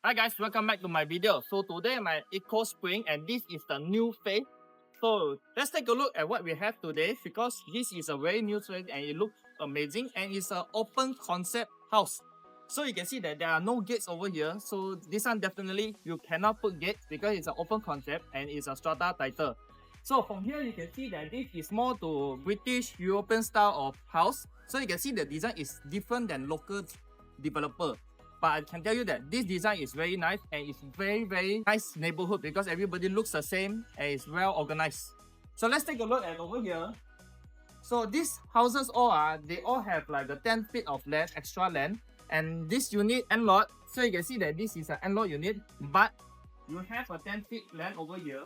Hi guys, welcome back to my video. So today my Eco Spring and this is the new phase. So let's take a look at what we have today because this is a very new phase and it looks amazing and it's an open concept house. So you can see that there are no gates over here. So this one definitely you cannot put gates because it's an open concept and it's a strata title. So from here you can see that this is more to British European style of house. So you can see the design is different than local developer. But I can tell you that this design is very nice and it's very nice neighborhood because everybody looks the same and it's well organized. So let's take a look at over here. So these houses they all have like the 10 feet of land, extra land. And this unit Endlot, so you can see that this is an Endlot unit, but you have a 10 feet land over here.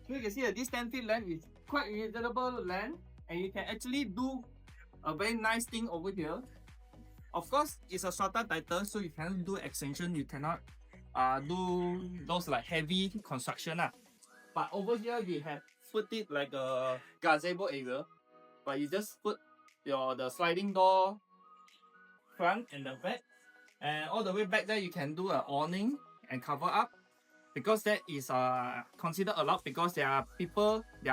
So you can see that this 10 feet land is quite reasonable land and you can actually do a very nice thing over here. Of course, it's a strata title, so you cannot do extension, you cannot do those like heavy construction. But over here, we have put it like a gazebo area, but you just put the sliding door front and the back, and all the way back there you can do an awning and cover up because that is considered allowed because there are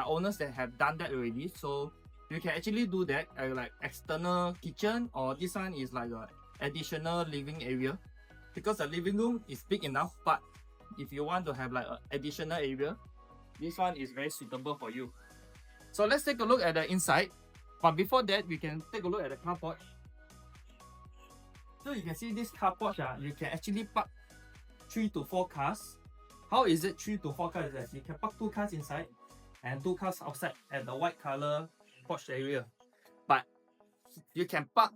owners that have done that already. So you can actually do that like external kitchen, or this one is like a additional living area because the living room is big enough, but if you want to have like an additional area, this one is very suitable for you. So let's take a look at the inside, but before that we can take a look at the car porch. So you can see this car porch, you can actually park 3 to 4 cars. How is it 3 to 4 cars? You can park 2 cars inside and 2 cars outside at the white color porch area, but you can park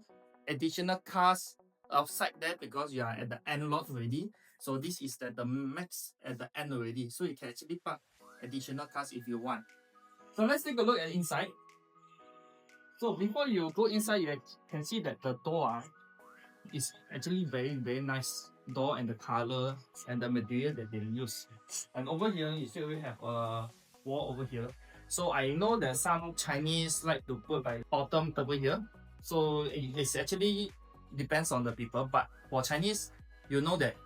additional cars outside there because you are at the end lot already. So this is the max at the end already, so you can actually park additional cars if you want. So let's take a look at inside. So before you go inside, you can see that the door is actually very nice door, and the color and the material that they use. And over here you still have a wall over here. So I know that some Chinese like to put like bottom over here. So it's actually depends on the people. But for Chinese, you know that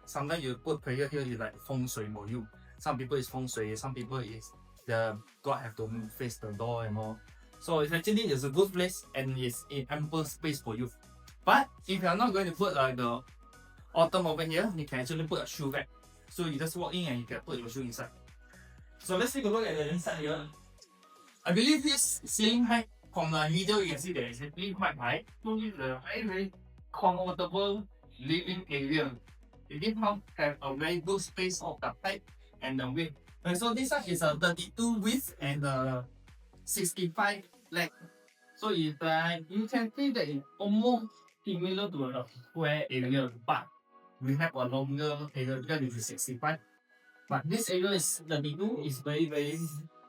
sometimes you put prayer here is like feng shui for you. Some people is feng shui, some people is the God have to face the door and all. So it's actually a good place and it's in ample space for you. But if you are not going to put like the autumn over here, you can actually put a shoe rack. So you just walk in and you can put your shoe inside. So let's take a look at the inside here. I believe this ceiling height from the video you can see that it's actually quite high. So it's a very comfortable living area. This house have a very good space of the height and the width. And so this one is a 32 width and 65 length. So it's you can see that it's almost similar to a square area, but we have a longer area because it is 65. But this area is 32 is very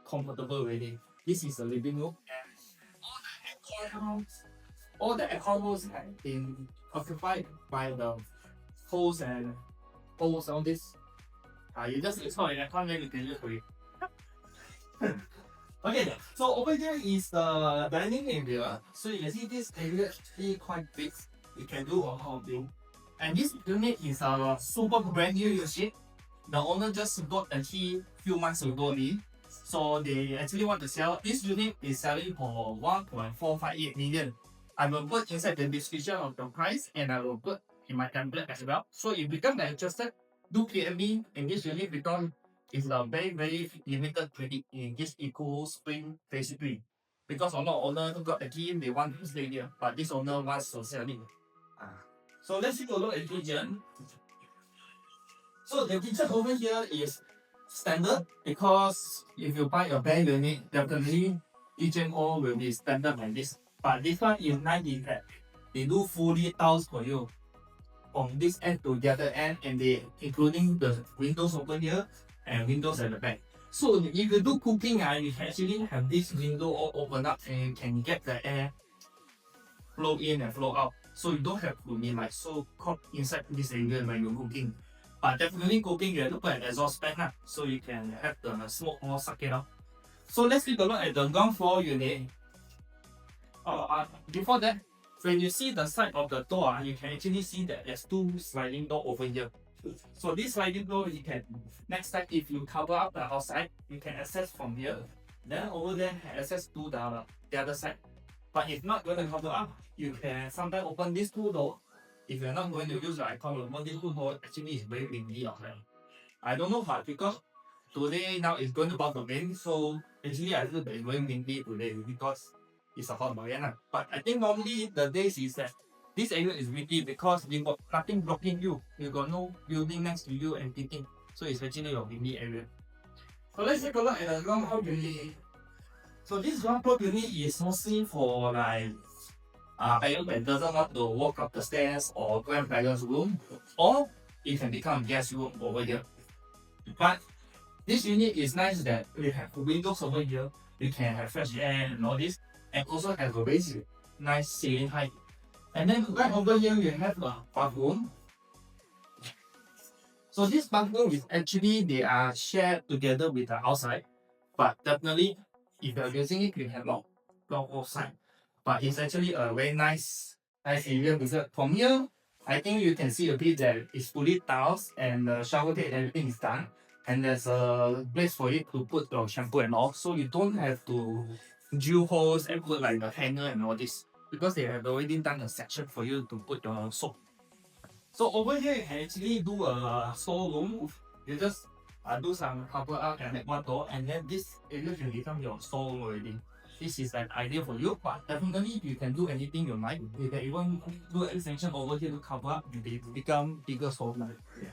comfortable already. This is the living room and all the aircon rooms have been occupied by the holes and holes on this. You just install an aircon then you can use for it. Okay, so over here is the dining area. So you can see this area is actually quite big. You can do a whole thing. And this unit is a super brand new unit. The owner just got the key few months ago only. So they actually want to sell. This unit is selling for 1.458 million. I will put inside the description of the price and I will put in my template as well. So if you become interested, do PM me in this unit because it's a very limited credit in this Eco Spring Phase 3. Because a lot of owners who got the key, they want to stay here, but this owner wants to sell it. So let's take a look at the kitchen. So the kitchen over here is standard because if you buy a bare unit, definitely kitchen all will be standard like this. But this one is nice is that they do fully tiles for you from this end to the other end, and they including the windows over here and windows at the back. So if you do cooking, you can actually have this window all open up and you can get the air flow in and flow out. So you don't have to be like so caught inside this area when you're cooking. But definitely cooking, you have to put an exhaust fan so you can have the smoke all suck it out. So let's take a look at the ground floor unit. Before that, when you see the side of the door, you can actually see that there's two sliding door over here. So this sliding door, you can, next time if you cover up the outside, you can access from here. Then over there, access to the other side. But if not going to cover up, you can sometimes open these two doors. If you're not going to use the icon, open these two doors, actually it's very windy outside. I don't know how, because today now it's going to about the rain, so actually I feel that it's very windy today because it's a hot day. But I think normally the days is that this area is windy because you got nothing blocking you. You got no building next to you and anything. So it's actually a windy area. So let's take a look at the ground floor unit. So this ground floor unit is mostly for like parents that doesn't want to walk up the stairs or grandparents' room, or it can become a guest room over here. But this unit is nice that we have windows over here. You can have fresh air and all this, and also have a very nice ceiling height. And then right over here we have a bathroom. So this bathroom is actually they are shared together with the outside, but definitely if you're using it, you have long outside. But it's actually a very nice area because from here, I think you can see a bit that it's fully tiles and the shower head and everything is done. And there's a place for you to put your shampoo and all, so you don't have to drill holes and put like the hanger and all this, because they have already done a section for you to put your soap. So over here you can actually do a storeroom. You just do some cover up and make one door, and then this area can become your storeroom already. This is an idea for you, but definitely you can do anything you like. You can even do an extension over here to cover up and become bigger storeroom. Yeah.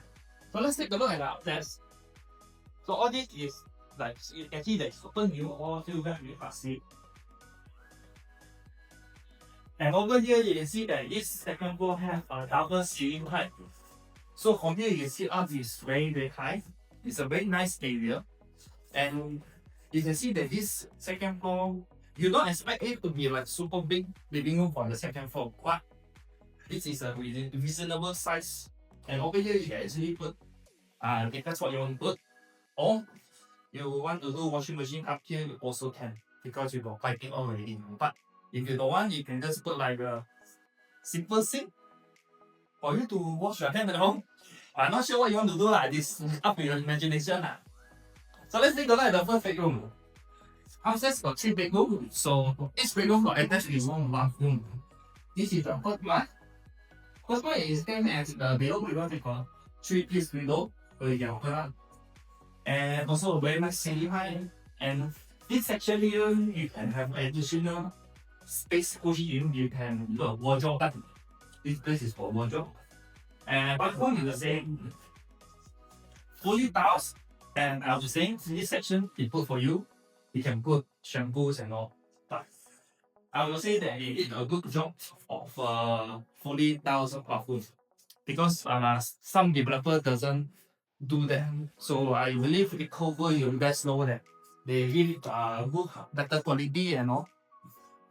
So let's take a look at the upstairs. So all this is like actually like super new or still very new plastic. And over here you can see that this second floor has a double ceiling height. So from here you can see up is very high. It's a very nice area. And you can see that this second floor, you don't expect it to be like super big living room for the second floor, but this is a reasonable size. And over here you can actually put, if that's what you want to put, or you want to do washing machine up here, you also can, because you got piping already. But if you don't want, you can just put like a simple sink for you to wash your hand at home. I'm not sure what you want to do like this, up to your imagination. So let's take a look at the first bedroom. Upstairs got 3 bedrooms, so each bedroom got attached with one bathroom. This is the first one. First one is same as the below because they got 3-piece window, so you can open up. And also a very nice ceiling height. And this section here, you can have additional space push in. You can do a wardrobe button. This place is for wardrobe. And bathroom is the same. Fully tiles. And I was saying, in this section, they put for you. You can put shampoos and all. But I will say that they did a good job of fully tiles bathroom. Because some developer doesn't do that. So I believe it cover you guys know that they give it good, better quality and all.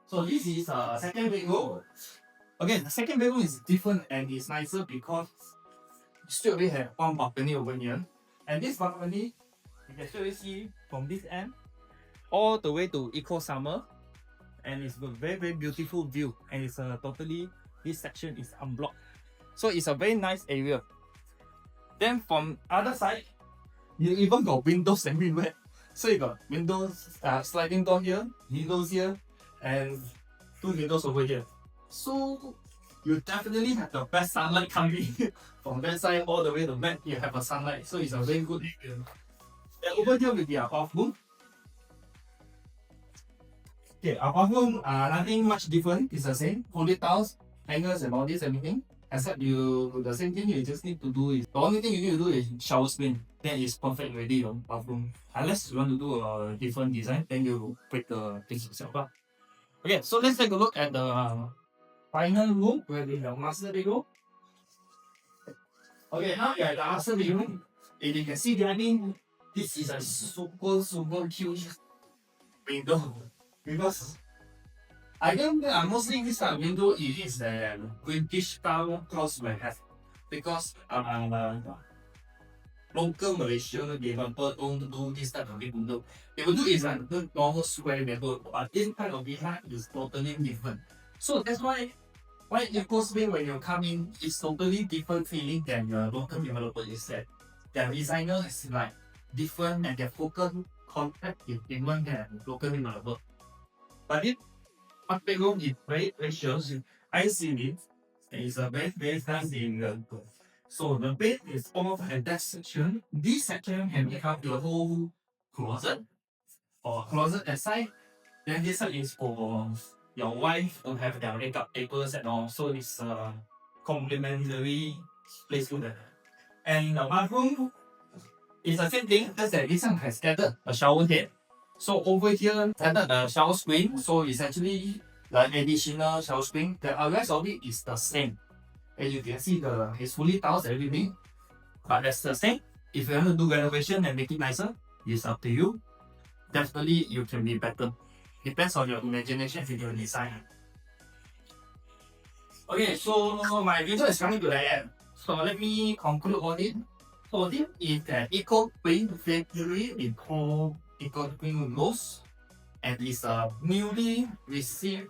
So this is a second bedroom. Again, the second bedroom is different and it's nicer because you still already have one balcony over here. And this balcony, you can still see from this end all the way to Eco Summer. And it's a very beautiful view. And it's totally, this section is unblocked. So it's a very nice area. Then from other side, you even got windows everywhere. So you got windows, sliding door here, windows here, and 2 windows over here. So you definitely have the best sunlight coming from that side all the way to back. You have a sunlight, so it's a very good area. Then over here will be our bathroom. Okay, our bathroom nothing much different. It's the same, fully tiles, hangers, and all this everything. Except the same thing you just need to do is, the only thing you need to do is shower screen. Then it's perfect already your bathroom. Unless you want to do a different design, then you break the things yourself. Okay, so let's take a look at the final room where we have master bedroom. Okay, now we are at the master bedroom. If you can see behind, this is a super huge window because I think mostly this type of window it is the British style house will have because local Malaysia developer don't do this type of window. They will do is like the normal square window, but this kind of design is totally different. So that's why Why Eco Spring when you come in, it's totally different feeling than your local developer is that. Their designer is like different and their focus contact is different than local developer. But it one bedroom is very spacious. I see it. It's a very nice in the so the bed is almost at that section. This section can become your whole closet or closet aside. Then this side is for your wife to have their makeup papers and all. So it's a complementary place to that. And the bathroom is the same thing, just that this one has added a shower head. So over here, added a shower screen. So it's actually an additional shower screen. The rest of it is the same. As you can see, it's fully tiled everything. But that's the same. If you want to do renovation and make it nicer, it's up to you. Definitely, you can be better. Depends on your imagination and your design. Okay, so my video is coming to the end. So let me conclude on it. So this is an eco green factory in called eco green rose, and it's a newly received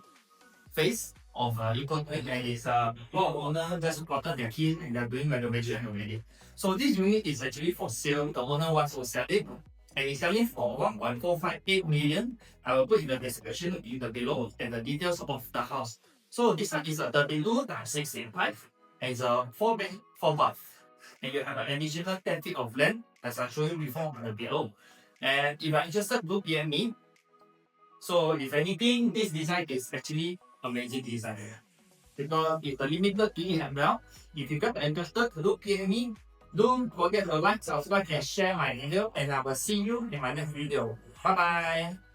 phase of eco green, and it's a lot of owner just gotten their key and they're doing renovation already. So this unit is actually for sale. The owner wants to sell it, and he's selling for 1.458 million. I will put in the description in the below and the details of the house. So this one is a 32 times 16 pipe, and it's a 4 bed, 4 bath. And you have an additional 10 feet of land, as I showed you before on the below. And if you're interested, do PM me. So if anything, this design is actually amazing design. Because it's a limited to as well. If you got interested, do PM me. Don't forget to like, subscribe, and share my video. And I will see you in my next video. Bye bye.